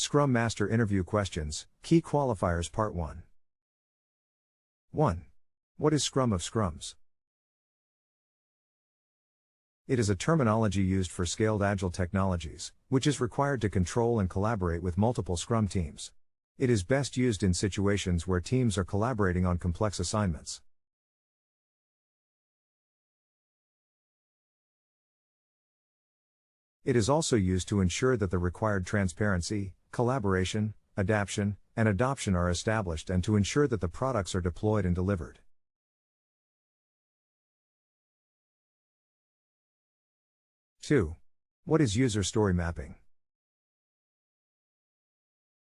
Scrum Master Interview Questions, Key Qualifiers Part 1. 1. What is Scrum of Scrums? It is a terminology used for scaled Agile technologies, which is required to control and collaborate with multiple Scrum teams. It is best used in situations where teams are collaborating on complex assignments. It is also used to ensure that the required transparency, collaboration, adaptation, and adoption are established and to ensure that the products are deployed and delivered. Two. What is user story mapping?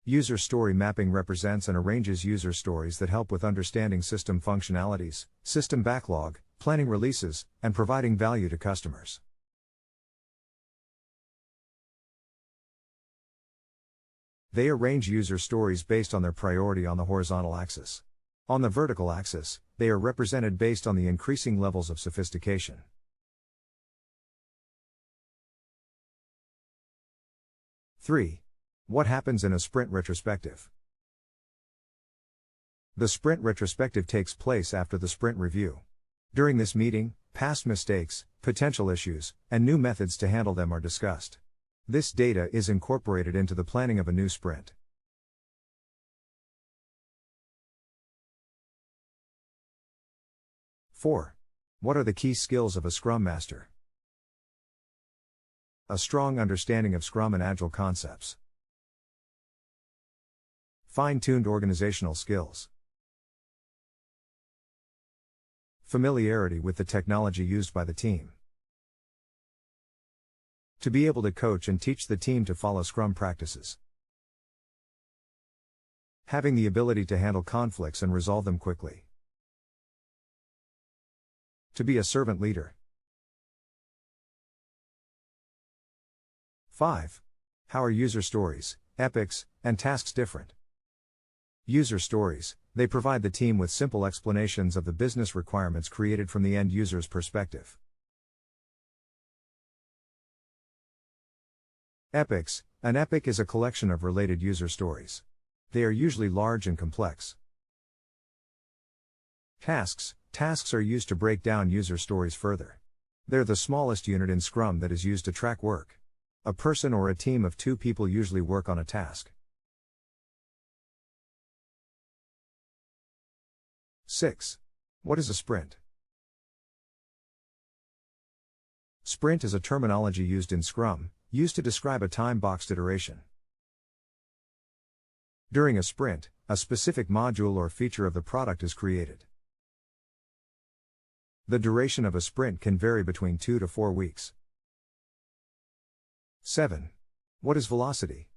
User story mapping represents and arranges user stories that help with understanding system functionalities, system backlog, planning releases, and providing value to customers. They arrange user stories based on their priority on the horizontal axis. On the vertical axis, they are represented based on the increasing levels of sophistication. 3. What happens in a sprint retrospective? The sprint retrospective takes place after the sprint review. During this meeting, past mistakes, potential issues, and new methods to handle them are discussed. This data is incorporated into the planning of a new sprint. 4. What are the key skills of a Scrum Master? A strong understanding of Scrum and Agile concepts. Fine-tuned organizational skills. Familiarity with the technology used by the team. To be able to coach and teach the team to follow Scrum practices. Having the ability to handle conflicts and resolve them quickly. To be a servant leader. 5. How are user stories, epics, and tasks different? User stories, they provide the team with simple explanations of the business requirements created from the end user's perspective. Epics, an epic is a collection of related user stories. They are usually large and complex. Tasks, tasks are used to break down user stories further. They're the smallest unit in Scrum that is used to track work. A person or a team of 2 people usually work on a task. 6. What is a sprint? Sprint is a terminology used in Scrum, used to describe a time-boxed iteration. During a sprint, a specific module or feature of the product is created. The duration of a sprint can vary between 2 to 4 weeks. 7. What is velocity?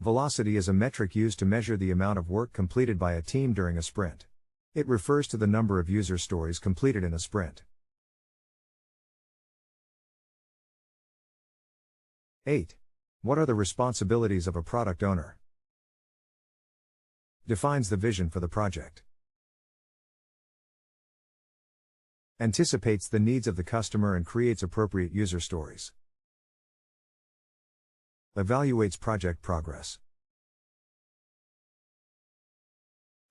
Velocity is a metric used to measure the amount of work completed by a team during a sprint. It refers to the number of user stories completed in a sprint. 8. What are the responsibilities of a product owner? Defines the vision for the project. Anticipates the needs of the customer and creates appropriate user stories. Evaluates project progress.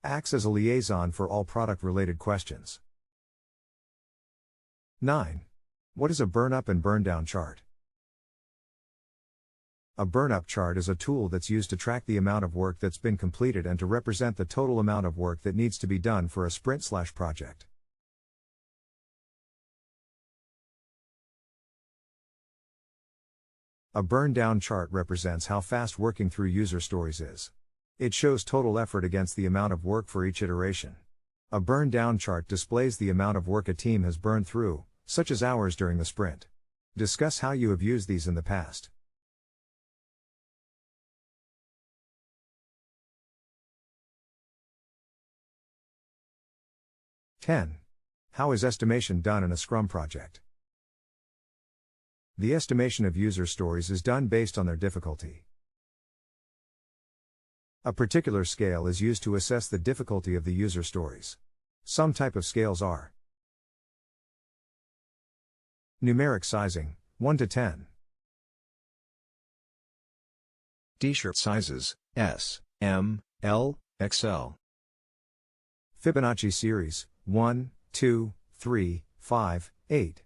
Acts as a liaison for all product-related questions. 9. What is a burn-up and burn-down chart? A burn-up chart is a tool that's used to track the amount of work that's been completed and to represent the total amount of work that needs to be done for a sprint/project. A burn-down chart represents how fast working through user stories is. It shows total effort against the amount of work for each iteration. A burn-down chart displays the amount of work a team has burned through, such as hours during the sprint. Discuss how you have used these in the past. 10. How is estimation done in a Scrum project? The estimation of user stories is done based on their difficulty. A particular scale is used to assess the difficulty of the user stories. Some type of scales are: numeric sizing, 1 to 10. T-shirt sizes, S, M, L, XL. Fibonacci series, 1, 2, 3, 5, 8.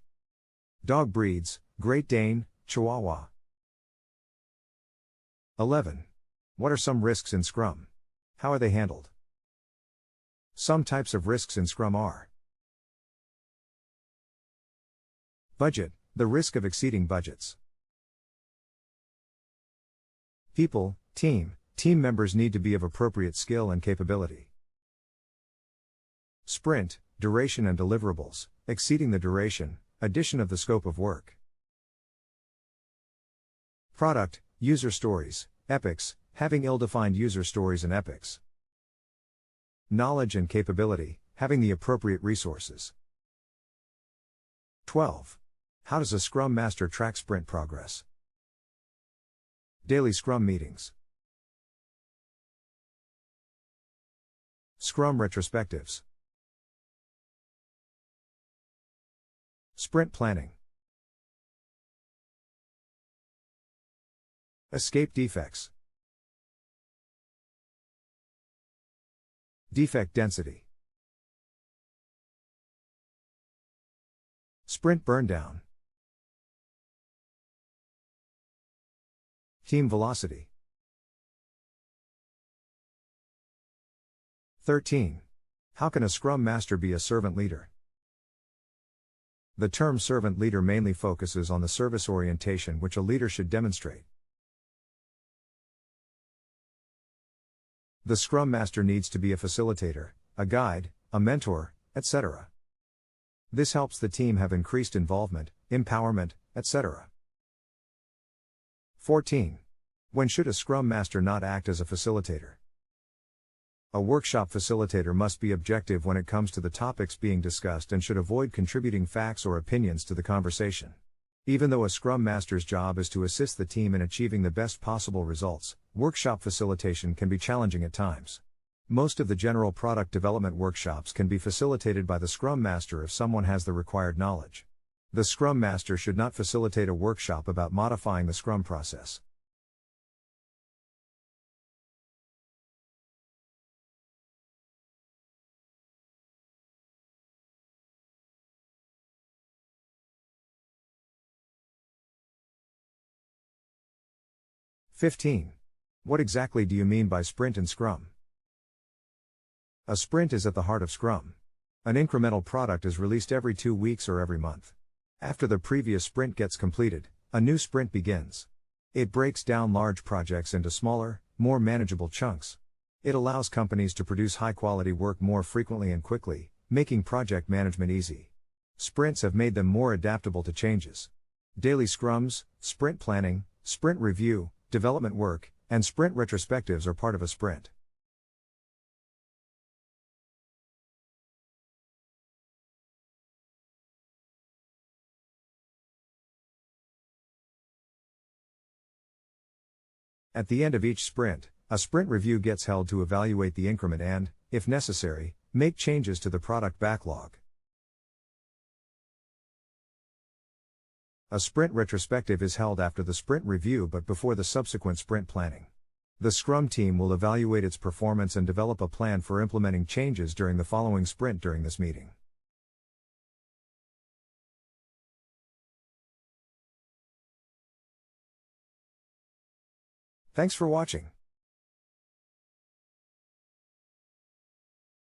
Dog breeds, Great Dane, Chihuahua. 11. What are some risks in Scrum? How are they handled? Some types of risks in Scrum are: budget, the risk of exceeding budgets. People, team members need to be of appropriate skill and capability. Sprint, duration and deliverables, exceeding the duration, addition of the scope of work. Product, user stories, epics, having ill-defined user stories and epics. Knowledge and capability, having the appropriate resources. 12. How does a Scrum Master track sprint progress? Daily Scrum meetings. Scrum retrospectives. Sprint planning. Escape defects. Defect density. Sprint burndown. Team velocity. 13. How can a Scrum Master be a servant leader? The term servant leader mainly focuses on the service orientation which a leader should demonstrate. The Scrum Master needs to be a facilitator, a guide, a mentor, etc. This helps the team have increased involvement, empowerment, etc. 14. When should a Scrum Master not act as a facilitator? A workshop facilitator must be objective when it comes to the topics being discussed and should avoid contributing facts or opinions to the conversation. Even though a Scrum Master's job is to assist the team in achieving the best possible results, workshop facilitation can be challenging at times. Most of the general product development workshops can be facilitated by the Scrum Master if someone has the required knowledge. The Scrum Master should not facilitate a workshop about modifying the Scrum process. (15) What exactly do you mean by sprint in Scrum? A sprint is at the heart of Scrum. An incremental product is released every 2 weeks or every month. After the previous sprint gets completed, a new sprint begins. It breaks down large projects into smaller, more manageable chunks. It allows companies to produce high-quality work more frequently and quickly, making project management easy. Sprints have made them more adaptable to changes. Daily scrums, sprint planning, sprint review, development work, and sprint retrospectives are part of a sprint. At the end of each sprint, a sprint review gets held to evaluate the increment and, if necessary, make changes to the product backlog. A sprint retrospective is held after the sprint review but before the subsequent sprint planning. The Scrum team will evaluate its performance and develop a plan for implementing changes during the following sprint during this meeting. Thanks for watching.